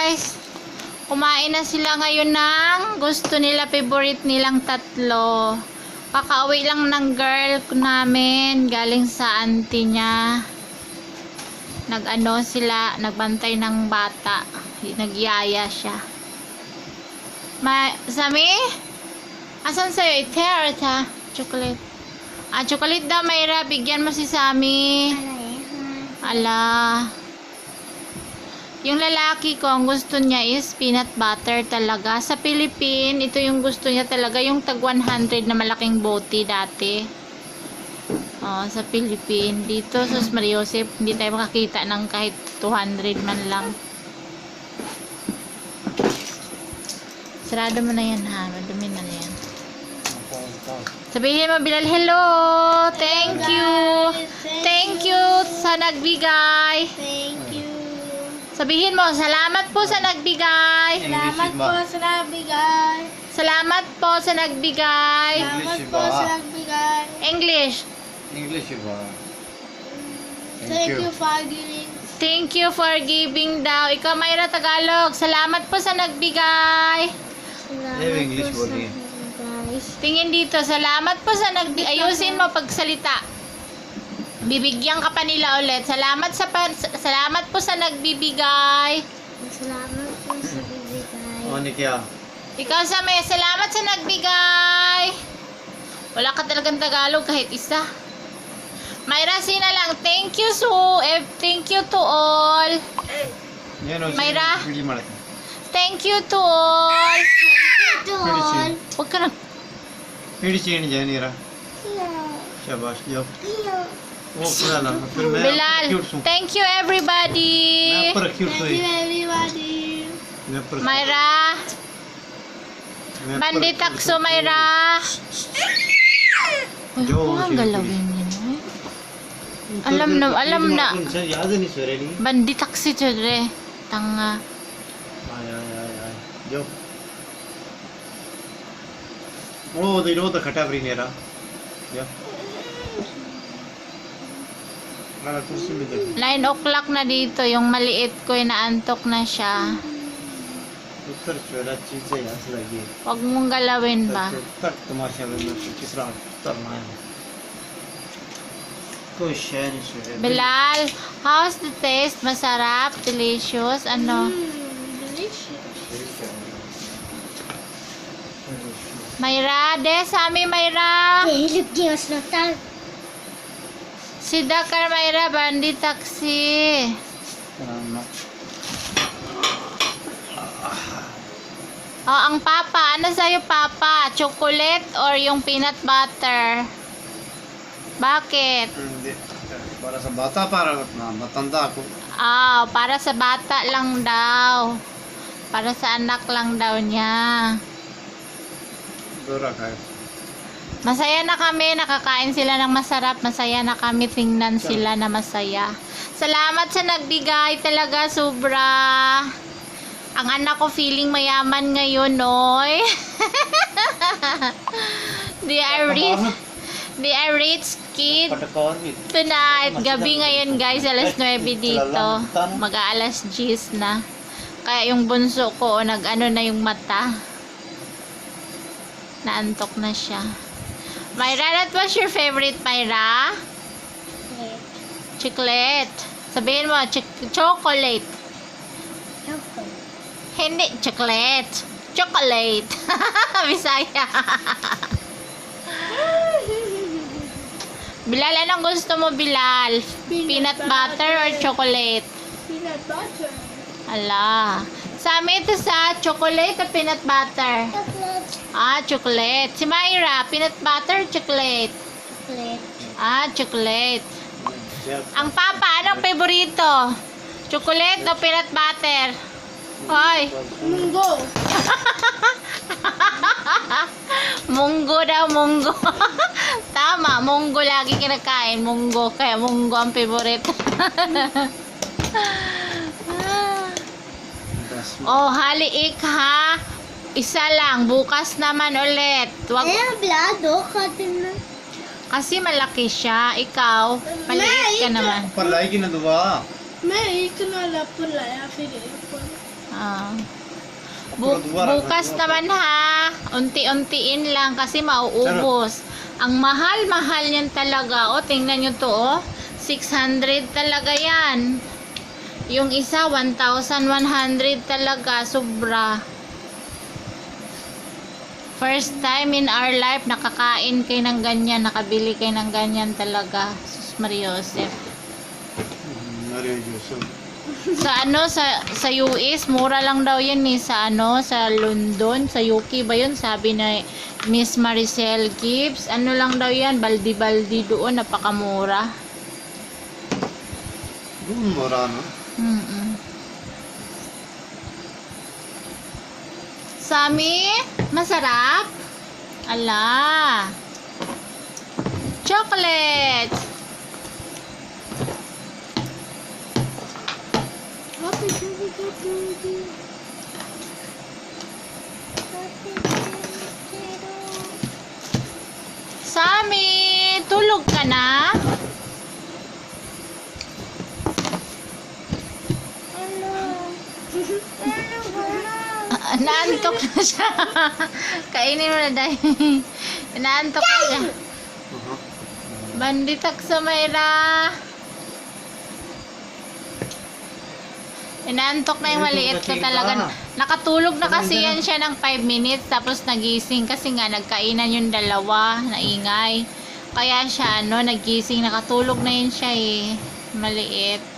guys. Kumain na sila ngayon ng gusto nila, favorite nilang tatlo. Kakauwi lang ng girl namin. Galing sa auntie niya. Nag-ano sila, nagbantay ng bata. Nagyaya siya. Sami? Asan sa'yo? Ite or ita? Chocolate. Chocolate daw, Mayra. Bigyan mo si Sami. Ala. Yung lalaki ko, ang gusto niya is peanut butter talaga. Sa Philippines, ito yung gusto niya talaga. Yung tag 100 na malaking bote dati. Sa Philippines. Dito, sus Mariosep, hindi tayo makakita ng kahit 200 man lang. Sarado mo na yan, ha? Madumi na yan. Sabihin mo, Bilal, hello! Thank you! Thank you sa nagbigay! Thank you! Sabihin mo, salamat po sa nagbigay! Salamat po sa nagbigay! Salamat po sa nagbigay! Salamat po sa nagbigay! English! English ba? Thank you for giving. Thank you for giving daw. Ikaw, Mayra, Tagalog. Salamat po sa nagbigay. Salamat English po po sa Tingin dito. Salamat po sa nagbigay. Ayusin mo pagsalita. Bibigyan ka pa nila ulit. Salamat po sa nagbibigay. Salamat po sa bibigay. Oh, Nikia. Ikaw, Same, salamat sa nagbigay. Wala ka talagang Tagalog kahit isa. Mayra, sina lang. Thank you to all. Mayra. Thank you to all. Huwag ka na. Shabash, yo. Bilal, thank you everybody. Thank you everybody. Mayra. Banditakso, Mayra. Uy, huwag kang galawin yun. Alam na. Banditaksi chudre. Tanga. Yo. Oh, the road the Katabri Nera. Yeah. 9 o'clock na dito. Yung maliit ko, inaantok na siya. Huwag mong galawin ba? Bilal, how's the taste? Masarap? Delicious? Ano? Mayra, Sami, Mayra. Si Dakar, Mayra, bandi taksi. Ang papa. Ano sa'yo, papa? Chocolate or yung peanut butter? Bakit? Para sa bata, para matanda ako. Para sa bata lang daw. Para sa anak lang daw niya. Dura kayo. Masaya na kami, nakakain sila ng masarap. Masaya na kami, tingnan sila na masaya. Salamat sa nagbigay talaga, sobra. Ang anak ko feeling mayaman ngayon, noy. They are rich kid. Tonight, gabi ngayon guys, alas 9 dito. Mag-aalas 10 na. Kaya yung bunso ko, nag-ano na yung mata. Naantok na siya. Mayra, what was your favorite, Mayra? Chocolate. Sabihin mo, chocolate. Hindi, chocolate. Chocolate. Bisaya. Bilal, anong gusto mo, Bilal? Peanut butter or chocolate? Peanut butter. Ala. Sa amin ito sa chocolate o peanut butter? Chocolate. Si Mayra, peanut butter or chocolate? Chocolate. Ang papa, anong favorito? Chocolate o peanut butter? Hoy. Munggo. Munggo daw, munggo. Tama, munggo lagi kinakain. Munggo, kaya munggo ang favorite. Haliik ha. Isa lang, bukas naman ulit. Wag. Kasi malaki siya. Ikaw, maliit ka naman. Palay ki na duwa. मैं एक ना ला पर लाया फिर एक पर Ah. Dua Bukas naman ha. Unti-untiin lang kasi mauubos. Ang mahal-mahal yan talaga. O, tingnan nyo to, oh. 600 talaga yan. Yung isa, 1,100 talaga. Sobra. First time in our life, nakakain kayo ng ganyan. Nakabili kayo ng ganyan talaga. Sus Maria Joseph. Maria Joseph. Sa ano, sa US, mura lang daw yan eh. Sa ano, sa London, sa UK ba yun? Sabi na Miss Maricel Gibbs. Ano lang daw yan, baldi-baldi doon, napakamura. Mura, no? Sami, masarap? Ala. Chocolate. Happy birthday. Sami, tulog ka na? Naantok na siya. Kainin mo na dahil. Naantok na siya. Banditak sa Mayra. Inaantok na yung maliit na talaga. Nakatulog na kasi yan siya ng 5 minutes. Tapos nagising kasi nga nagkainan yung dalawa. Naingay. Kaya siya nagising. Nakatulog na yun siya eh. Maliit.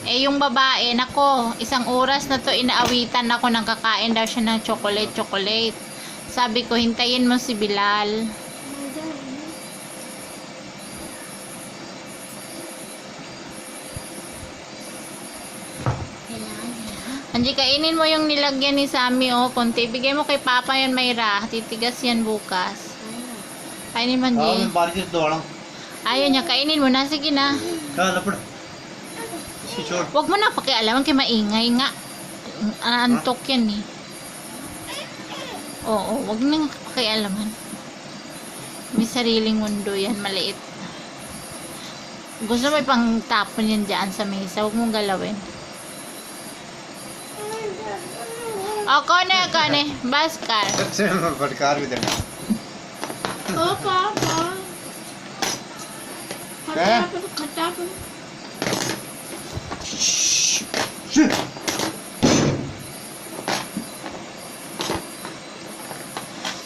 Eh yung babae, nako, 1 oras na to inaawitan ako ng kakain daw siya ng chocolate. Sabi ko, hintayin mo si Bilal. Anji, kainin mo yung nilagyan ni Sammy, oh, konti. Bigay mo kay Papa yan, Mayra. Titigas yan bukas. Kainin mo, Anji. Ayaw niya, kainin mo na. Sige na. Huwag mo na pakialaman kay maingay nga. Antok yan eh. Oo, huwag na pakialaman. May sariling mundo yan, maliit. Gusto mo ipang tapon yan dyan sa mesa. Huwag mong galawin. O, kone. Baskar. फटकार भी देना O, Papa. Katapon.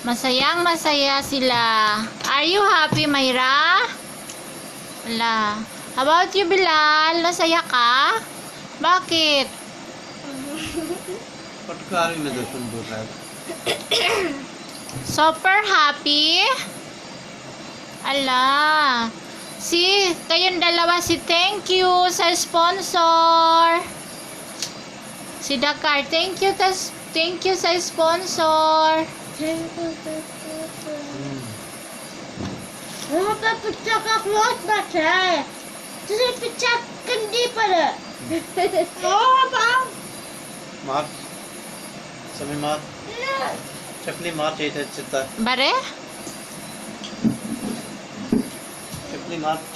Masaya sila. Are you happy, Mayra? Wala. How about you, Bilal? Masaya ka? Bakit? फटकार भी मैं दर्शन बोल रहा है Super happy? Ala. Kayong dalawa thank you sa sponsor. Si Dakar, thank you sa sponsor. Wapa pecah keluar baca. Terus pecah kendi pada. Oh, apa? मार समय मार चपली मार चाहिए चित्ता Bare?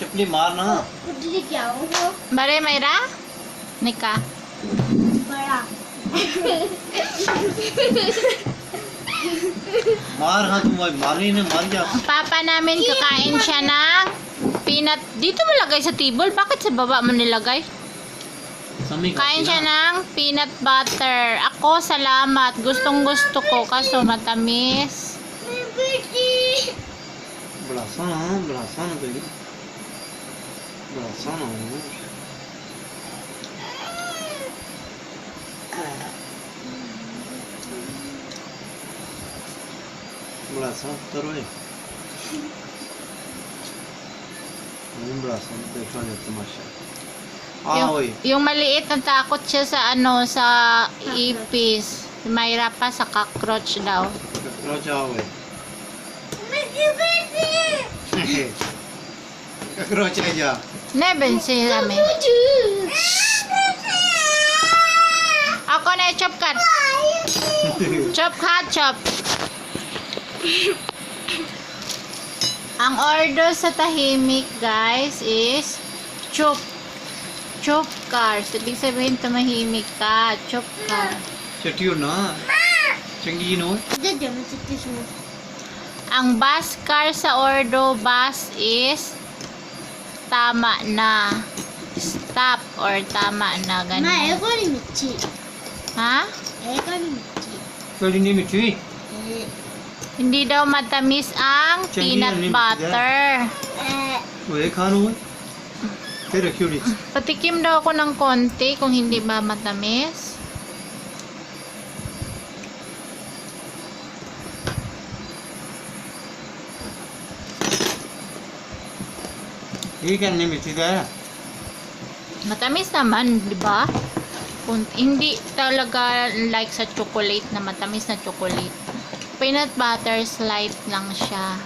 चपली मार ना Kudu क्या हो? Bare, Mayra? Nika. बड़ा. मार हाँ तुम मारी ने मार जा Ang papa namin kakain siya ng peanut. Dito mo lagay sa table. Bakit sa baba mo nilagay? समय Kain siya ng peanut butter. Ako, salamat. Gustong-gusto ko kaso matamis. बड़ा साना करिए बड़ा साना बड़ा साफ करो ये बड़ा साफ देखा नहीं तमाशा Yung maliit na takot siya sa sa ipis. Mayra pa sa cockroach daw. Cockroach आओ ककरोच है जा Neben siya kami. Ako na chop cut. Chop cut, chop. Ang order sa tahimik, guys, is chop. Chupkar. Ibig sabihin tumahimik ka. Chupkar. चटियो ना चंगी no Dede, mas ito siya. Ang baskar sa ordo bas is tama na. Stop or tama na. Ma, Ganun. eko ni Michi. Ha? Eko ni Michi. कड़ी नहीं मिठी Hindi daw matamis ang Changi peanut yan, butter. वो ये खानो है फिर रखियो नीचे Patikim daw ako ng konti kung hindi ba matamis. ये क्या नहीं मिठी का है Matamis naman, di ba? Kung hindi talaga like sa chocolate na matamis na chocolate. Peanut butter slight lang siya.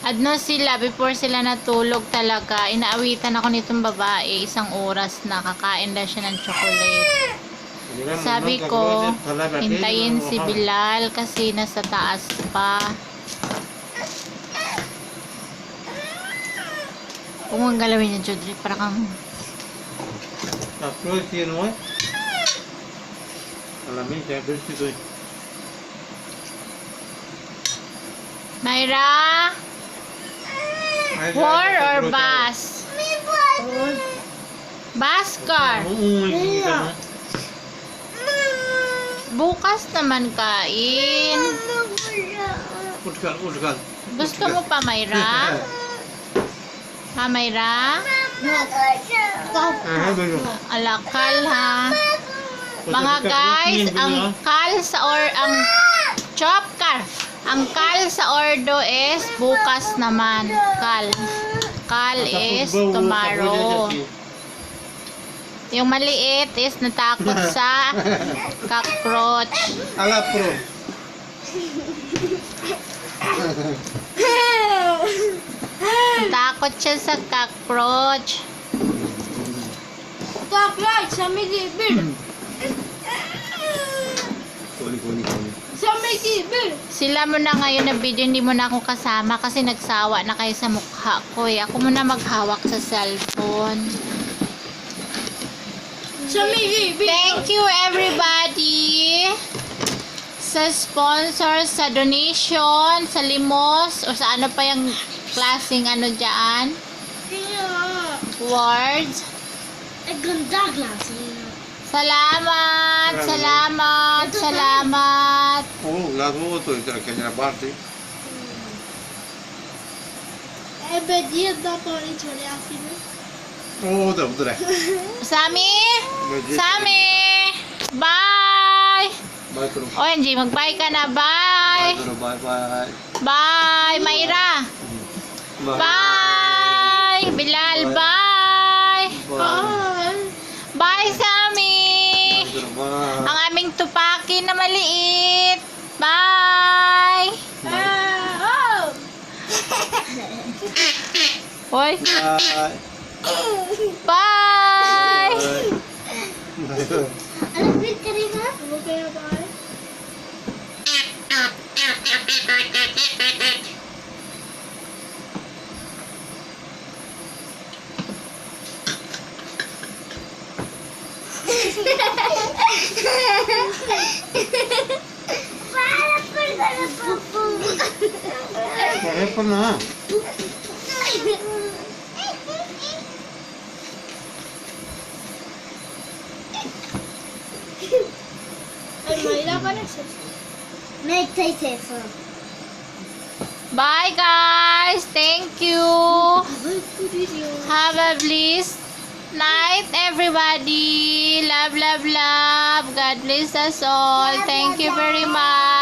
Adno sila, before sila natulog talaga, inaawitan ako nitong babae, 1 oras na kakain daw siya ng chocolate. Sabi ko, hintayin si Bilal kasi nasa taas pa. Kung ang galawin niya, Jodri, para kang... आपको ये नो है अलामी क्या बिल्कुल तो Myra, War or Bas? Baskar. Bukas naman kain. उठ कर Gusto mo pa, Myra? Ha, Myra? Alakal, ha? Mga guys, ang kal sa ang chopkar. Ang kal sa ordo is bukas naman. Kal is tomorrow. Yung maliit is natakot sa cockroach. अला प्रो Natakot siya sa cockroach. Cockroach, sa may gibir. कोली Sa may gibir. Sila mo na ngayon na video, hindi mo na ako kasama kasi nagsawa na kayo sa mukha ko eh. Ako muna maghawak sa cellphone. Sa may gibir. Thank you everybody sa sponsor, sa donation, sa limos, o sa ano pa yung klaseng ano dyan. Words. Ang ganda klase. Salamat, salamat, salamat. ओ ग्लास वो तो इधर रखे जरा बाहर से Ebediye da pani chole aasi na. ओ उधर है Sami, Sami, bye. Bye करो OMG, mag-bye ka na, bye. Bye bye Bye, Myra. Bye, Bilal, bye. Bye, Sami. Ang aming tupaki na maliit. Bye. Hoy, bye. Alam mo ka rin ha? Okay ba? Para pa na Bye, guys. Thank you. Have a blessed night, everybody. Love, love, love. God bless us all. Thank you very much.